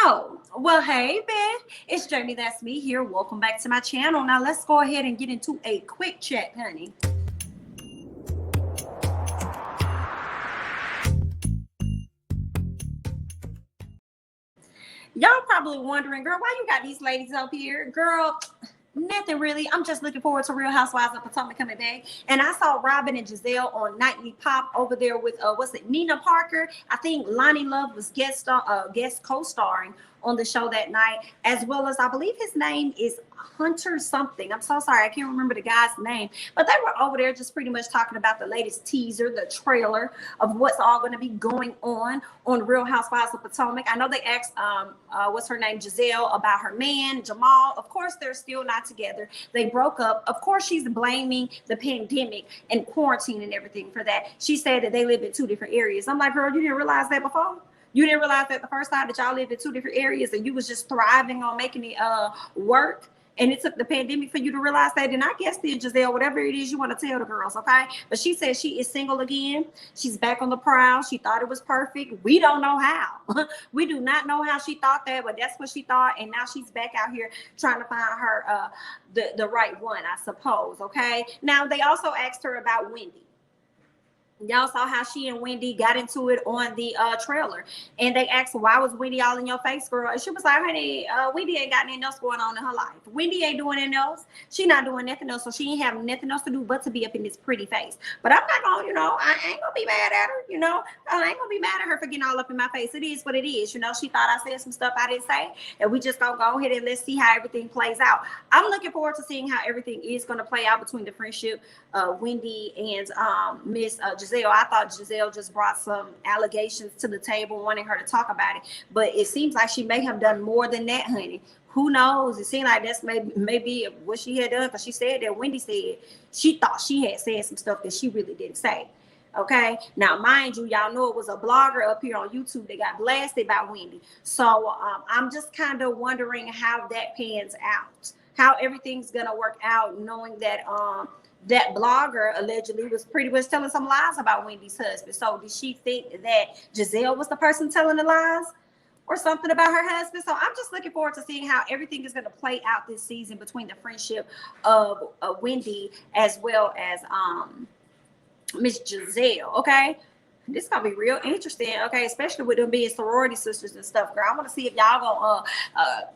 Oh, well, hey, Beth. It's Jamie, that's me here. Welcome back to my channel. Now, let's go ahead and get into a quick chat, honey. Y'all probably wondering, girl, why you got these ladies up here? Girl, nothing really. I'm just looking forward to Real Housewives of Potomac coming back. And I saw Robyn and Gizelle on Nightly Pop over there with, Nina Parker. I think Lonnie Love was guest co-starring on the show that night, as well as I believe his name is Hunter something. I'm so sorry, I can't remember the guy's name, but they were over there just pretty much talking about the latest teaser, the trailer of what's all going to be going on Real Housewives of Potomac. I know they asked what's her name, Gizelle, about her man Jamal. Of course, they're still not together. They broke up. Of course, she's blaming the pandemic and quarantine and everything for that. She said that they live in two different areas. I'm like, girl, you didn't realize that before? You didn't realize that the first time that y'all lived in two different areas and you was just thriving on making it work, and it took the pandemic for you to realize that? And I guess then, Gizelle, whatever it is you want to tell the girls, okay? But she said she is single again. She's back on the prowl. She thought it was perfect. We don't know how. We do not know how she thought that, but that's what she thought. And now she's back out here trying to find her the right one, I suppose, okay? Now, they also asked her about Wendy. Y'all saw how she and Wendy got into it on the trailer, and they asked, why was Wendy all in your face, girl? And she was like, honey, Wendy ain't got nothing else going on in her life. Wendy ain't doing anything else. She not doing nothing else, so she ain't have nothing else to do but to be up in this pretty face. But I'm not gonna, I ain't gonna be mad at her, I ain't gonna be mad at her for getting all up in my face. It is what it is, she thought I said some stuff I didn't say, and we just gonna go ahead and let's see how everything plays out. I'm looking forward to seeing how everything is gonna play out between the friendship, Wendy and Miss Gizelle. I thought Gizelle just brought some allegations to the table, wanting her to talk about it, but it seems like she may have done more than that, honey. Who knows? It seemed like that's maybe what she had done, because she said that Wendy said she thought she had said some stuff that she really didn't say. Okay, now mind you, y'all know it was a blogger up here on YouTube that got blasted by Wendy. So I'm just kind of wondering how that pans out, how everything's gonna work out, knowing that that blogger allegedly was pretty much telling some lies about Wendy's husband. So did she think that Gizelle was the person telling the lies or something about her husband? So I'm just looking forward to seeing how everything is going to play out this season between the friendship of Wendy as well as Miss Gizelle. Okay, this is gonna be real interesting, okay, especially with them being sorority sisters and stuff, girl. I want to see if y'all gonna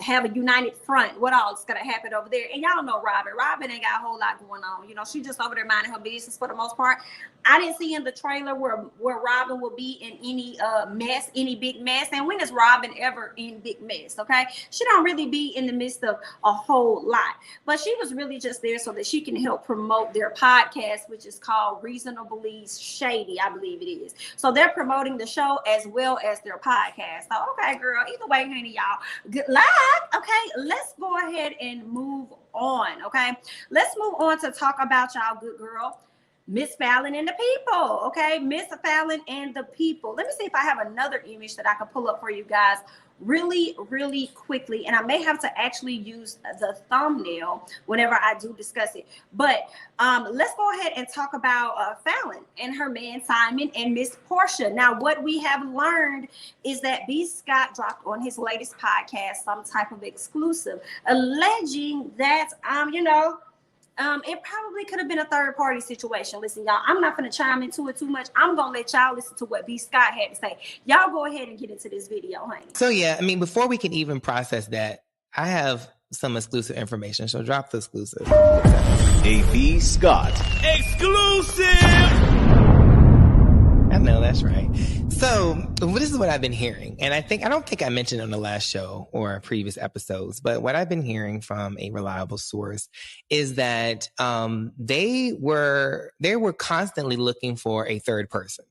have a united front. What all is gonna happen over there? And y'all know Robyn ain't got a whole lot going on. She just over there minding her business for the most part. I didn't see in the trailer where Robyn will be in any mess, any big mess. And when is Robyn ever in big mess? Okay, she don't really be in the midst of a whole lot, but she was really just there so that she can help promote their podcast, which is called Reasonably Shady, I believe it is. So they're promoting the show as well as their podcast. So okay, girl, either way, honey, y'all, good luck. Okay, let's go ahead and move on. Okay, let's move on to talk about y'all good girl, Miss Falynn and the people. Okay, Miss Falynn and the people. Let me see if I have another image that I can pull up for you guys really quickly, and I may have to actually use the thumbnail whenever I do discuss it. But let's go ahead and talk about Falynn and her man Simon and Miss Portia. Now, what we have learned is that B. Scott dropped on his latest podcast some type of exclusive, alleging that it probably could have been a third-party situation. Listen, y'all, I'm not going to chime into it too much. I'm going to let y'all listen to what B. Scott had to say. Y'all go ahead and get into this video, honey. So, yeah, I mean, before we can even process that, I have some exclusive information. So drop the exclusive. A B. Scott exclusive! I know, that's right. So this is what I've been hearing. And I don't think I mentioned on the last show or previous episodes, but what I've been hearing from a reliable source is that they were constantly looking for a third person.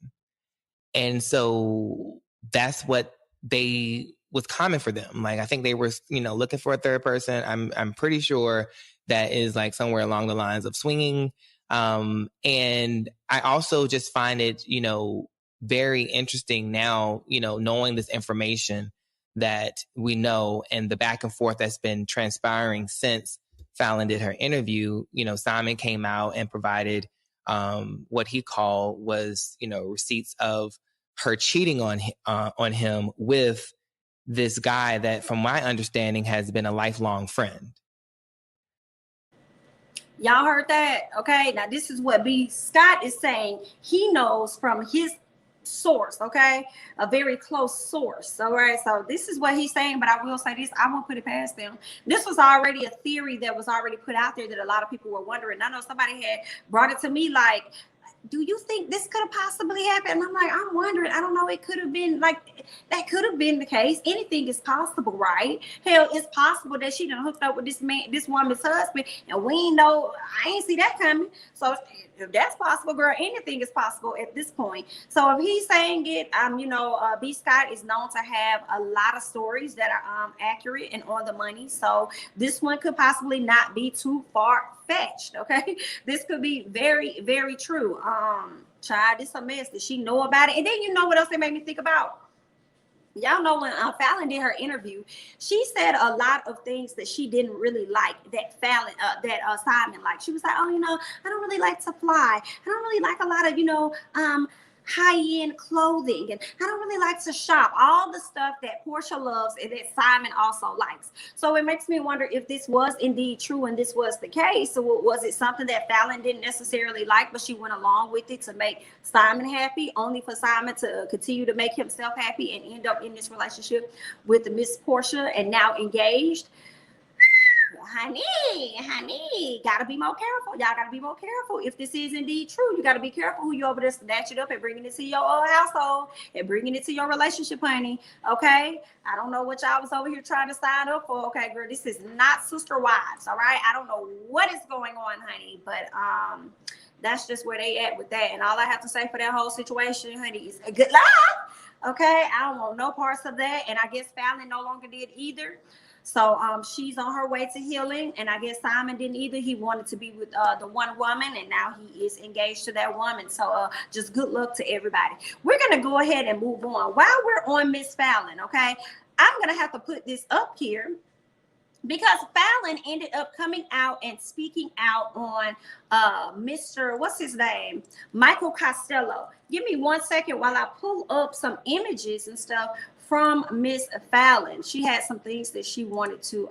And so that's what was common for them. Like, I think they were, looking for a third person. I'm pretty sure that is like somewhere along the lines of swinging. And I also just find it, very interesting now, knowing this information that we know and the back and forth that's been transpiring since Falynn did her interview. Simon came out and provided what he called was, receipts of her cheating on him with this guy that, from my understanding, has been a lifelong friend. Y'all heard that? Okay. Now this is what B. Scott is saying. He knows from his source, okay? A very close source. All right. So this is what he's saying, but I will say this, I won't put it past them. This was already a theory that was already put out there that a lot of people were wondering. I know somebody had brought it to me like, do you think this could have possibly happened? And I'm like, I'm wondering. I don't know. It could have been like, that could have been the case. Anything is possible, right? Hell, it's possible that she done hooked up with this man, this woman's husband, and we ain't know, I ain't see that coming. So if that's possible, girl, anything is possible at this point. So if he's saying it, B. Scott is known to have a lot of stories that are accurate and on the money. So this one could possibly not be too far-fetched, okay? This could be very, very true. Child, this a mess. Did she know about it? And then you know what else they made me think about? Y'all know when Falynn did her interview, she said a lot of things that she didn't really like that Simon liked. She was like, oh, I don't really like to fly. I don't really like a lot of, high-end clothing, and I don't really like to shop. All the stuff that Portia loves and that Simon also likes. So it makes me wonder if this was indeed true and this was the case. So was it something that Falynn didn't necessarily like, but she went along with it to make Simon happy, only for Simon to continue to make himself happy and end up in this relationship with Miss Portia and now engaged? Honey, gotta be more careful. Y'all gotta be more careful. If this is indeed true, you gotta be careful who you over there snatch it up and bringing it to your household and bringing it to your relationship, honey. Okay? I don't know what y'all was over here trying to sign up for. Okay, girl, this is not Sister Wives, all right? I don't know what is going on, honey, but that's just where they at with that. And all I have to say for that whole situation, honey, is a good luck. Okay? I don't want no parts of that. And I guess Falynn no longer did either. So she's on her way to healing, and I guess Simon didn't either. He wanted to be with the one woman, and now he is engaged to that woman. So just good luck to everybody. We're going to go ahead and move on. While we're on Miss Falynn, okay, I'm going to have to put this up here because Falynn ended up coming out and speaking out on Mr. What's his name? Michael Costello. Give me 1 second while I pull up some images and stuff from Miss Falynn. She had some things that she wanted to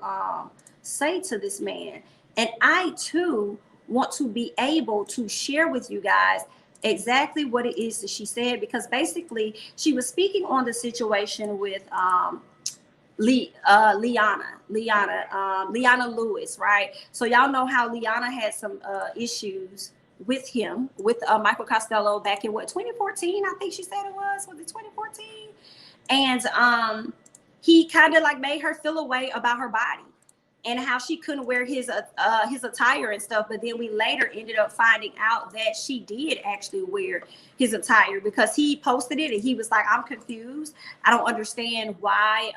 say to this man. And I, too, want to be able to share with you guys exactly what it is that she said, because basically she was speaking on the situation with Liana Lewis, right? So y'all know how Liana had some issues with him, with Michael Costello back in 2014, I think she said it was it 2014? And he kind of like made her feel a way about her body and how she couldn't wear his attire and stuff. But then we later ended up finding out that she did actually wear his attire, because he posted it and he was like, I'm confused. I don't understand why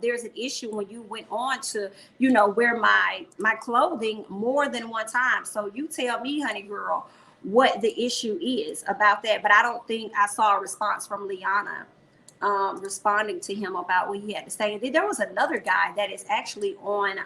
there's an issue when you went on to, wear my clothing more than one time. So you tell me, honey girl, what the issue is about that. But I don't think I saw a response from Liana responding to him about what he had to say. And then there was another guy that is actually on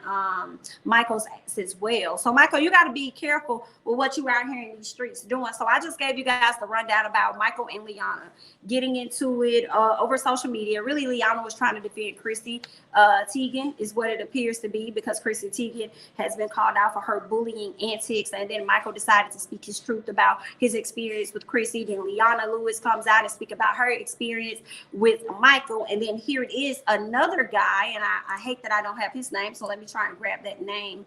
Michael's ass as well. So Michael, you got to be careful with what you out here in these streets doing. So I just gave you guys the rundown about Michael and Liana getting into it over social media. Really, Liana was trying to defend Chrissy Teigen is what it appears to be, because Chrissy Teigen has been called out for her bullying antics. And then Michael decided to speak his truth about his experience with Chrissy. Then Liana Lewis comes out and speak about her experience with Michael. And then here it is, another guy, and I hate that I don't have his name, so let me try and grab that name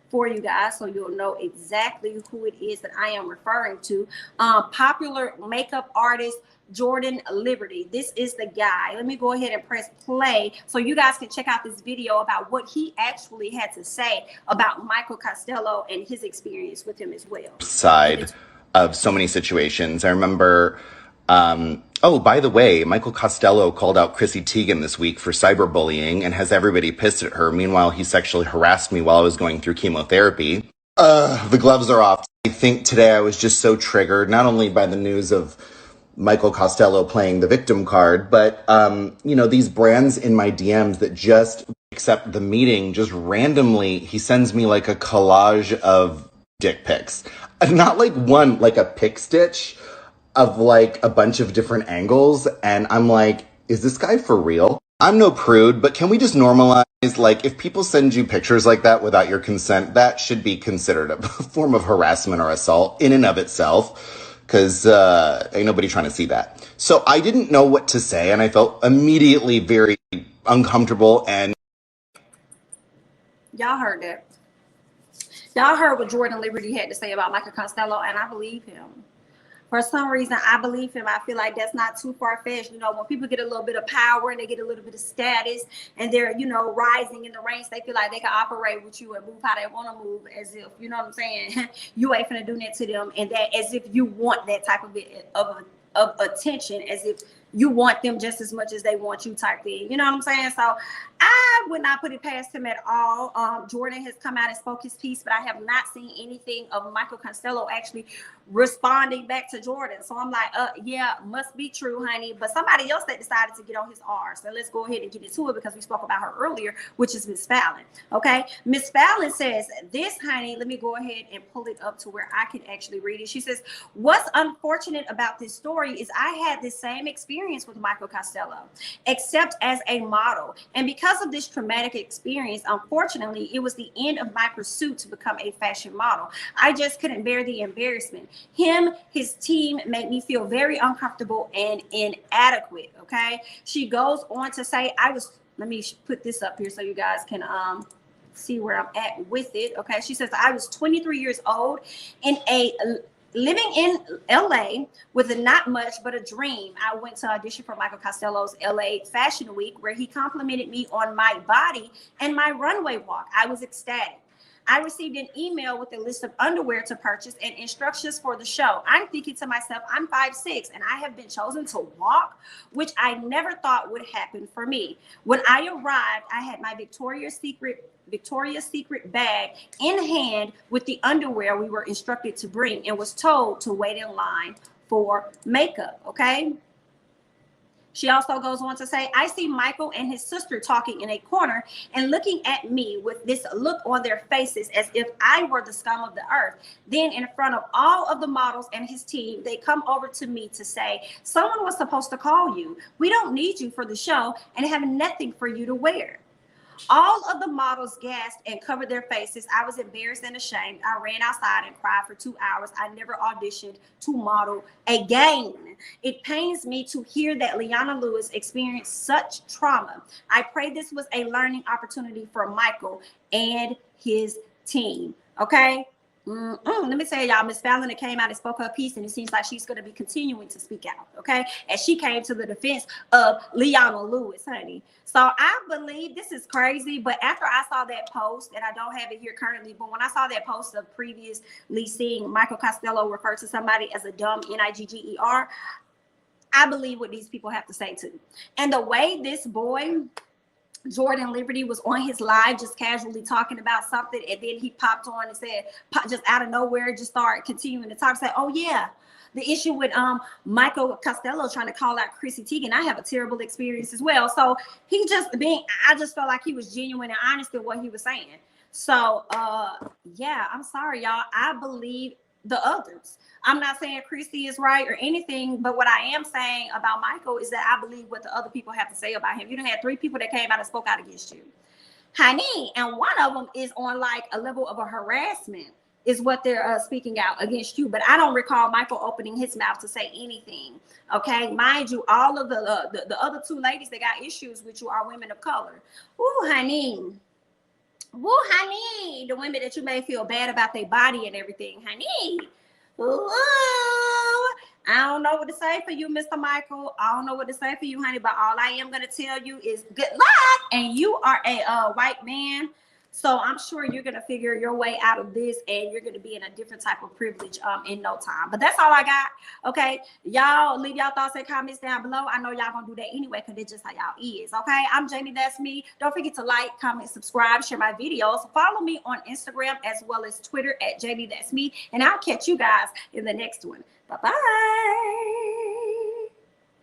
for you guys so you'll know exactly who it is that I am referring to. Popular makeup artist Jordan Liberty. This is the guy. Let me go ahead and press play so you guys can check out this video about what he actually had to say about Michael Costello and his experience with him as well. Side of so many situations. I remember, oh, by the way, Michael Costello called out Chrissy Teigen this week for cyberbullying and has everybody pissed at her. Meanwhile, he sexually harassed me while I was going through chemotherapy. The gloves are off. I think today I was just so triggered, not only by the news of Michael Costello playing the victim card, but, these brands in my DMs that just accept the meeting, just randomly, he sends me like a collage of dick pics. Not like one, like a pic stitch of like a bunch of different angles. And I'm like, is this guy for real? I'm no prude, but can we just normalize, like, if people send you pictures like that without your consent, that should be considered a form of harassment or assault in and of itself, because ain't nobody trying to see that. So I didn't know what to say, and I felt immediately very uncomfortable. And y'all heard that. Y'all heard what Jordan Liberty had to say about Michael Costello, and I believe him. For some reason, I believe him. I feel like that's not too far-fetched. You know, when people get a little bit of power and they get a little bit of status and they're, you know, rising in the ranks, they feel like they can operate with you and move how they want to move, as if, you know what I'm saying, you ain't finna do that to them, and that as if you want that type of attention, as if you want them just as much as they want you type thing. You know what I'm saying? So I would not put it past him at all. Jordan has come out and spoke his piece, but I have not seen anything of Michael Costello actually responding back to Jordan. So I'm like, yeah, must be true, honey. But somebody else that decided to get on his arse. So let's go ahead and get into it, because we spoke about her earlier, which is Miss Falynn. Okay, Miss Falynn says this, honey. Let me go ahead and pull it up to where I can actually read it. She says, what's unfortunate about this story is I had this same experience with Michael Costello, except as a model. And because of this traumatic experience, unfortunately, it was the end of my pursuit to become a fashion model. I just couldn't bear the embarrassment. His team made me feel very uncomfortable and inadequate. Okay. She goes on to say, let me put this up here so you guys can see where I'm at with it. Okay. She says, I was 23 years old living in LA with not much but a dream. I went to audition for Michael Costello's LA Fashion Week, where he complimented me on my body and my runway walk. I was ecstatic. I received an email with a list of underwear to purchase and instructions for the show. I'm thinking to myself, I'm 5'6" and I have been chosen to walk, which I never thought would happen for me. When I arrived, I had my Victoria's Secret bag in hand with the underwear we were instructed to bring, and was told to wait in line for makeup. Okay. She also goes on to say, I see Michael and his sister talking in a corner and looking at me with this look on their faces as if I were the scum of the earth. Then in front of all of the models and his team, they come over to me to say, someone was supposed to call you. We don't need you for the show and have nothing for you to wear. All of the models gasped and covered their faces. I was embarrassed and ashamed. I ran outside and cried for 2 hours. I never auditioned to model again. It pains me to hear that Leona Lewis experienced such trauma. I pray this was a learning opportunity for Michael and his team. Okay. Let me tell y'all, Miss Falynn came out and spoke her piece, and it seems like she's going to be continuing to speak out, okay? As she came to the defense of Leona Lewis, honey. So I believe this is crazy, but after I saw that post, and I don't have it here currently, but when I saw that post of previously seeing Michael Costello refer to somebody as a dumb Nigger, I believe what these people have to say too. And the way this boy Jordan Liberty was on his live just casually talking about something, and then he popped on and said, just out of nowhere, just started continuing to talk, say, oh yeah, the issue with Michael Costello trying to call out Chrissy Teigen, I have a terrible experience as well. So I just felt like he was genuine and honest in what he was saying. So yeah, I'm sorry, y'all. I believe the others. I'm not saying Chrissy is right or anything, but what I am saying about Michael is that I believe what the other people have to say about him. You done had 3 people that came out and spoke out against you, honey, and one of them is on like a level of a harassment is what they're speaking out against you. But I don't recall Michael opening his mouth to say anything. Okay, mind you, all of the other 2 ladies that got issues with you are women of color. Ooh, honey. Woo, honey, the women that you may feel bad about their body and everything, honey. Ooh, I don't know what to say for you, Mr. Michael. I don't know what to say for you, honey, but all I am going to tell you is good luck. And you are a white man, so I'm sure you're going to figure your way out of this, and you're going to be in a different type of privilege in no time. But that's all I got. Okay, y'all leave y'all thoughts and comments down below. I know y'all going to do that anyway, because it's just how y'all is. Okay, I'm Jamie, that's me. Don't forget to like, comment, subscribe, share my videos. Follow me on Instagram as well as Twitter at Jamie, that's me. And I'll catch you guys in the next one. Bye-bye.